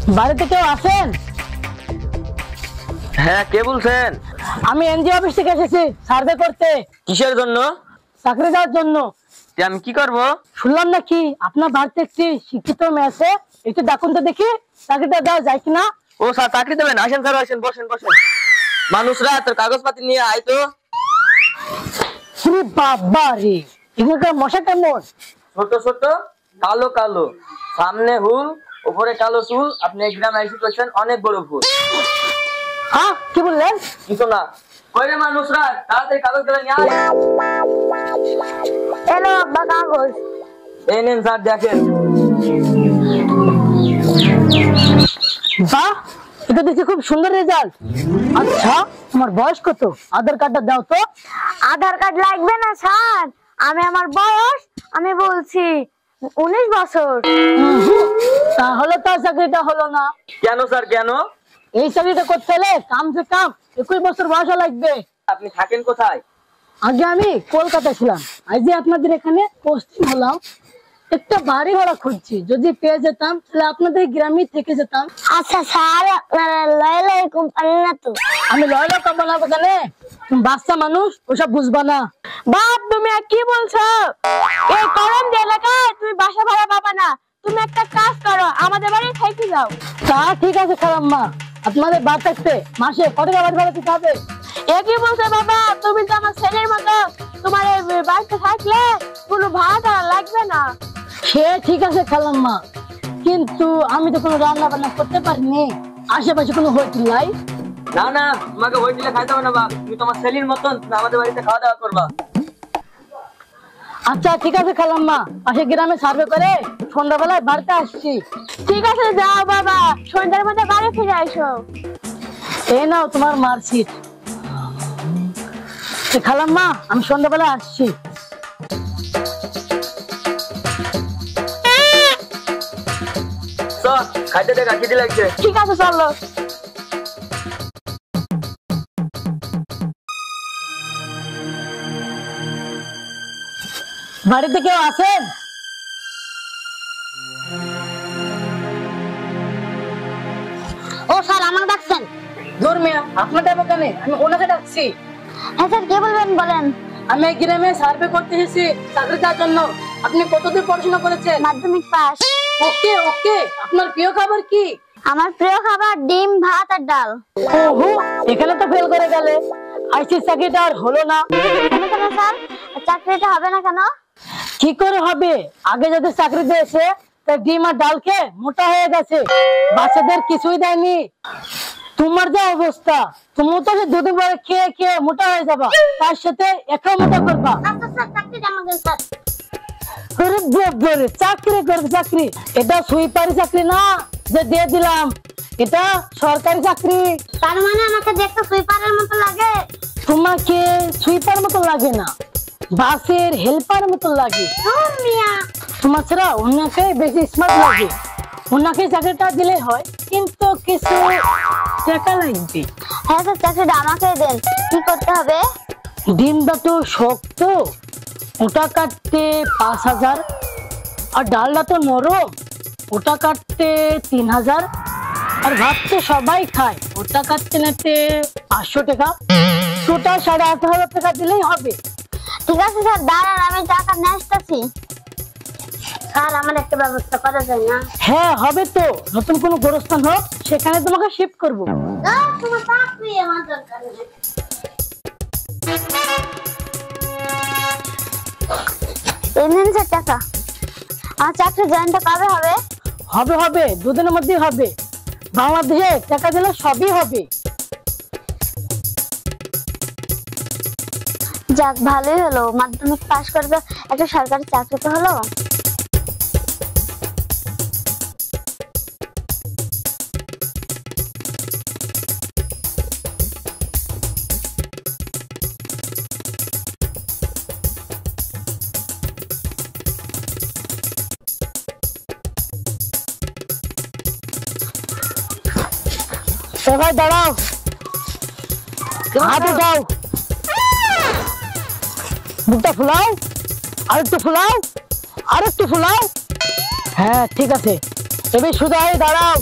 বাড়িতে কেউ আছেন? হ্যাঁ, কে বলছেন? আমি এনজিও অফিস থেকে এসেছি সার্ভে করতে। কিসের জন্য? চাকরি দেওয়ার জন্য। আমি কি করব? শুনলাম নাকি আপনার বাড়িতে একটি শিক্ষিত মেয়ে আছে, একটু ডাকুন তো দেখি চাকরিটা দেওয়া যায় কিনা। ও স্যার, চাকরি দেবেন? আসেন স্যার, আসেন, বসেন বসেন। মানুষরা তোর কাগজপাতি নিয়ে আয় তো। বাবা রে, এখানকার মশা কেমন? ছোট ছোট, কালো কালো, সামনে হুল, উপরে কালো চুল। আপনি এই গ্রামে এসে করছেন অনেক বড় ভুল। হ্যাঁ, কি বললেন? কিছু না। কইরে মানুষরা তাড়াতাড়ি কাগজগুলো নিয়ে আয়। এলো আব্বা কাগজ। এই নেন স্যার, দেখেন। বাহ, এটা দেখি খুব সুন্দর রেজাল্ট। আচ্ছা, তোমার বয়স কত? আধার কার্ডটা দাও তো। আধার কার্ড লাগবে না স্যার, আমার বয়স আমি বলছি 19 বছর। তাহলে তো চাকরিটা হলো না। কেন স্যার, কেন? এই চাকরিটা করতে হলে কমসে কম 21 বছর বয়স লাগবে। আপনি থাকেন কোথায়? আগে আমি কলকাতায় ছিলাম, আজ যে আপনাদের এখানে পোস্টিং হলাম। একটা বাড়ি ভাড়া খুঁজছি, যদি পেয়ে যেতাম তাহলে আপনাদের গ্রামে থেকে যেতাম। আচ্ছা স্যার, আপনারা লয়লা কোম্পানি না তো? আমি লয়লা কোম্পানি বলে, তুমি বাচ্চা মানুষ, ওসব বুঝবা না। বাপ, তুমি আর কি বলছো? এই গরম এলাকায় তুমি বাসা ভাড়া পাবা না। তুমি একটা কাজ করো, আমাদের বাড়ি থেকে যাও। তা ঠিক আছে খালাম্মা, আপনাদের বাড়ি থাকতে মাসে কত টাকা বাড়ি ভাড়া দিতে হবে? একই বলছো বাবা, তুমি তো আমার ছেলের মতো। তোমার এই বাড়িতে থাকলে কোনো ভাড়া লাগবে না। সে ঠিক আছে খালাম্মা, কিন্তু আমি তো কোনো রান্না বান্না করতে পারিনি। আশেপাশে কোনো হোটেল নাই? না না, তোমাকে হোটেলে খাইতে হবে না বাপ। তুমি তোমার ছেলের মতন আমাদের বাড়িতে খাওয়া দাওয়া করবা। আচ্ছা ঠিক আছে খালাম্মা, পাশে গ্রামে সার্ভে করে সন্ধ্যাবেলায় বাড়িতে আসছি। ঠিক আছে, যাও বাবা, সন্ধ্যার মধ্যে বাড়ি ফিরে আসো। এই নাও তোমার মার্কশিট। খালাম্মা, আমি সন্ধ্যাবেলায় আসছি। চল, খাইতে দেখা, খিদে লাগছে। ঠিক আছে, চলো। বাড়িতে কেউ আছেন? ও স্যার, আমাকে ডাকছেন? দূর মিয়া, আপনার ডাকবো কেন? আমি ওনাকে ডাকছি। হ্যাঁ স্যার, কে বলবেন বলেন। আমি এই গ্রামে সার্ভে করতে এসেছি চাকরি দেওয়ার জন্য। আপনি কতদূর পড়াশোনা করেছেন? মাধ্যমিক পাস। ওকে ওকে, আপনার প্রিয় খাবার কি? আমার প্রিয় খাবার ডিম, ভাত আর ডাল। ওহো, এখানে তো ফেল করে গেলে। আইসি চাকরিটা আর হলো না। কেন কেন স্যার, চাকরিটা হবে না কেন? কি করে হবে? আগে যাদের চাকরি দিয়েছে তার ডিম আর ডাল খেয়ে মোটা হয়ে গেছে, বাচ্চাদের কিছুই দেয়নি। তোমার যে অবস্থা, তুমি তো দুদিন পরে খেয়ে খেয়ে মোটা হয়ে যাবা, তার সাথে একাও মোটা করবা। আচ্ছা স্যার, চাকরিটা আমাকে স্যার। চাকরি করবে চাকরি? এটা সুইপারি চাকরি না যে দিয়ে দিলাম, এটা সরকারি চাকরি। তার মানে আমাকে দেখতে সুইপারের মতো লাগে? তোমাকে সুইপার মতো লাগে না, বাসের হেল্পার মতো লাগে। তোমার ছাড়া ওনাকে বেশি স্মার্ট লাগে। ওনাকে চাকরিটা দিলে হয়, কিন্তু কিছু টাকা লাগবে। হ্যাঁ স্যার, চাকরিটা আমাকে দেন। কি করতে হবে? ডিমটা তো শক্ত, ওটা কাটতে 5,000। আর ডালটা তো নরম, ওটা কাটতে 3,000। আর ভাত তো সবাই খায়, ওটা কাটতে নাতে 500 টাকা। টোটাল 8,500 টাকা দিলেই হবে। ঠিক আছে স্যার, দাঁড়ান, আমি টাকা নিয়ে আসতেছি। স্যার, আমার একটা ব্যবস্থা করা যায় না? হ্যাঁ হবে তো, নতুন কোনো গোরস্থান হোক, সেখানে তোমাকে শিফট করবো। তোমার চাকরি আমার দরকার নেই। এই নিন স্যার টাকা। আমার চাকরি জয়েনটা কবে হবে? হবে হবে, দুদিনের মধ্যেই হবে। বাংলাদেশে টাকা দিলে সবই হবে। যাক, ভালোই হলো, মাধ্যমিক পাশ করবে, একটা সরকারি চাকরি তো হলো। ভাই দাঁড়াও, হাতে দাও, মুখটা ফুলাও, আরেকটু ফুলাও, আরেকটু ফুলাও। হ্যাঁ ঠিক আছে, এবার সোজা হয়ে দাঁড়াও।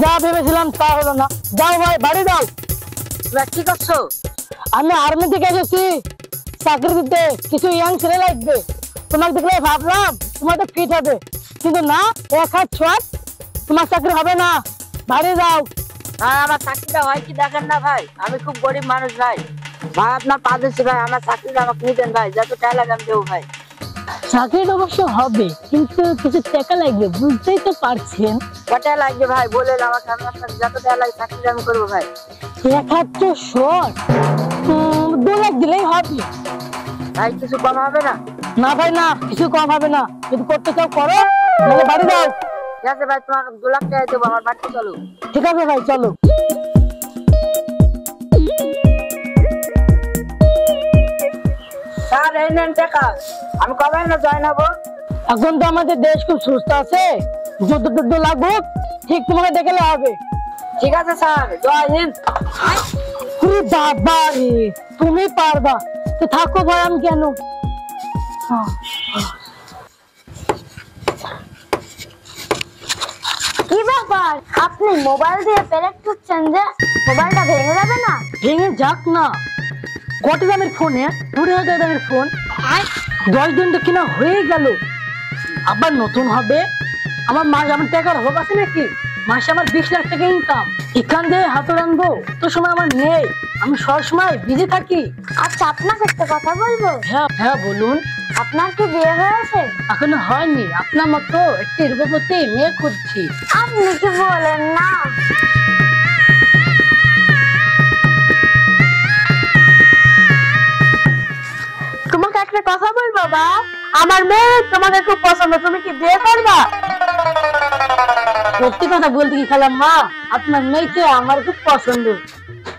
যা ভেবেছিলাম তা হলো না। যাও ভাই বাড়ি যাও। কি করছো? আমি আর্মি থেকে এসেছি চাকরি দিতে, কিছু ইয়াং ছেলে লাগবে। তোমাকে দেখলে ভাবলাম তোমার তো ফিট হবে, কিন্তু না, এক হাত ছোট, তোমার চাকরি হবে না। বাড়ি যাও। ভাই আমার চাকরিটা হয় কি দেখেন না ভাই, আমি খুব গরিব মানুষ ভাই। ভাই আপনার পা দিচ্ছি ভাই, আমার চাকরিটা আমাকে নিতেন ভাই, যত টাকা লাগে আমি দেবো ভাই। চাকরিটা অবশ্য হবে, কিন্তু কিছু টাকা লাগবে, বুঝতেই তো পারছেন। কটা লাগবে ভাই বলে আমাকে, আমি আপনার যত টাকা লাগে চাকরিটা আমি করবো ভাই। এক হাত তো শর্ট, 2 লাখ দিলেই হবে। ভাই কিছু কম হবে না? না ভাই না, কিছু কম হবে না। যদি করতে চাও করো, নাহলে বাড়ি যাও। ঠিক আছে ভাই, তোমাকে 2 লাখ টাকা দেবো, আমার বাড়িতে চলো। ঠিক আছে ভাই, চলো। স্যার এই নেন টাকা, আমি কবে না জয়েন হবো? এখন তো আমাদের দেশ খুব সুস্থ আছে, যুদ্ধ লাগুক, ঠিক তোমাকে দেখলে হবে। ঠিক আছে স্যার, জয় হিন্দ। বাবা রে, তুমি পারবা তো, থাকো ভাই, আমি কেন। কি ব্যাপার, আপনি মোবাইল দিয়ে প্যারেড করছেন যে? মোবাইলটা ভেঙে যাবে না? ভেঙে যাক না, কত দামের ফোন? 20,000 দামের ফোন, 10 দিন তো কিনা হয়ে গেল, আবার নতুন হবে। আমার টাকার অভাব আছে নাকি? মাসে আমার 20 লাখ টাকা ইনকাম, এখান দিয়ে হাতে রাখবো তো সময় আমার নেই, আমি সবসময় বিজি থাকি। আচ্ছা, আপনাকে একটা কথা বলবো। হ্যাঁ বলুন। আপনার কি বিয়ে হয়েছে? এখনো হয়নি, আপনার মতো একটি রূপবতী মেয়ে খুঁজছি। আপনি কি বলেন না? তোমাকে একটা কথা বলবো বাপ, আমার মেয়ে তোমাকে খুব পছন্দ, তুমি কি বিয়ে করবা? সত্যি কথা বলতে কি খালাম মা, আপনার মেয়েকে আমার খুব পছন্দ,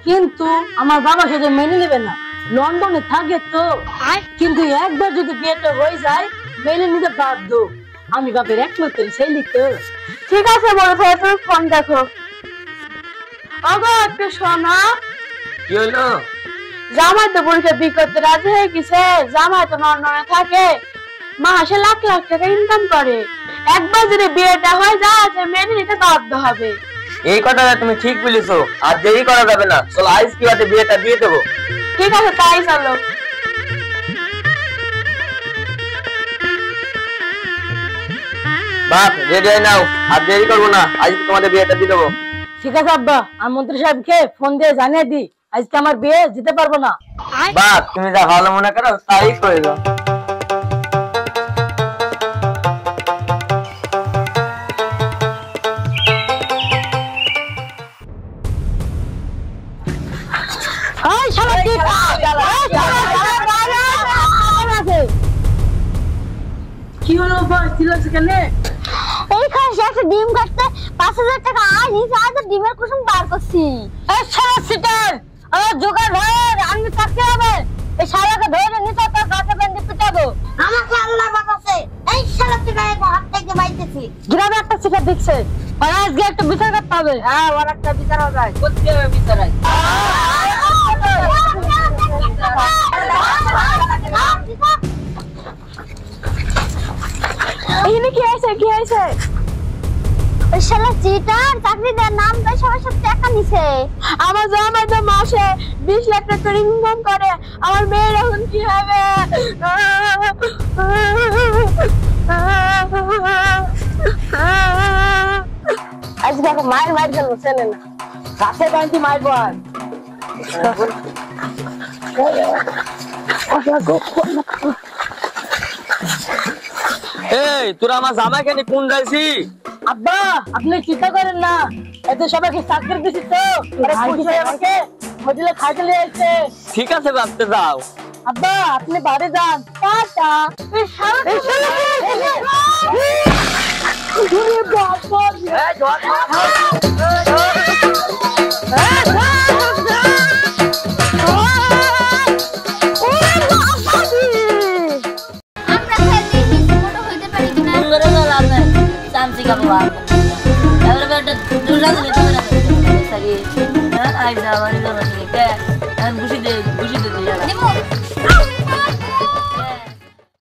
কিন্তু আমার বাবা সেটা মেনে নেবে না, লন্ডনে থাকে তো। কিন্তু একবার যদি বিয়েটা হয়ে যায়, মেনে নিতে বাধ্য, আমি বাপের একমাত্র ছেলে তো। ঠিক আছে বলো, তুমি ফোন দেখো। ওগো একটু শোনো। কি হলো? জামাই তো পরীক্ষা বিয়ে করতে রাজি হয়ে গেছে, জামাই তো লন্ডনে থাকে, মাসে লাখ লাখ টাকা ইনকাম করে, একবার যদি বিয়েটা হয়ে যায় মেনে নিতে বাধ্য হবে। এই কথাটা তুমি ঠিক বলেছো, আর দেরি করা যাবে না, চলো আইস কি বাতে বিয়েটা দিয়ে দেবো। ঠিক আছে তাই চলো। বাপ রেডি হয়ে নাও, আর দেরি করবো না, আজকে তোমাদের বিয়েটা দিয়ে দেবো। ঠিক আছে আব্বা, আমি মন্ত্রী সাহেবকে ফোন দিয়ে জানিয়ে দিই আজকে আমার বিয়ে যেতে পারবো না। বাপ তুমি যা ভালো মনে করো তাই করে দাও। কি হলো ভাই, চিল্লাছ কেন? এই খাসি একটা ডিম কাটতে 5,000 টাকা আয় নিচে, আজ ডিমের কুসুম বার করছি। এই শালা সিটার, আমার জোগাড় ভাই আমি থাকতে হবে, এই শালাকে ধরে নিতে তো কাছে বেঁধে পিটাবো। আমাকে আল্লাহ বাঁচাছে, এই শালা থেকে হাত থেকে বাইতেছি। গ্রামে একটা সিটার দিচ্ছে, আর আজকে একটা বিচার করতে হবে। হ্যাঁ ওর একটা বিচার হবে, করতে হবে বিচার। এখানে কি হয়েছে, কি হয়েছে? ওই শালা চিটার, চাকরি দেওয়ার নাম দেয়, সবার সাথে টাকা নিছে। আমার জামাই তো মাসে 20 লাখ টাকা ইনকাম করে, আমার মেয়ের এখন কি হবে? আজকে একটা মায়ের গেল ছেলে না, কাছে বাঁধি মারবো আর। এই তোরা আমার জামাই কেন কোন যাইছি? আব্বা আপনি চিন্তা করেন না, এতে সবাইকে চাকরি দিছি তো, আরে খুশি হয়ে আমাকে হোটেলে খাইতে নিয়ে এসেছে। ঠিক আছে বাপতে যাও। আব্বা আপনি বাড়ি যান, টাটা। এই শালা খুশি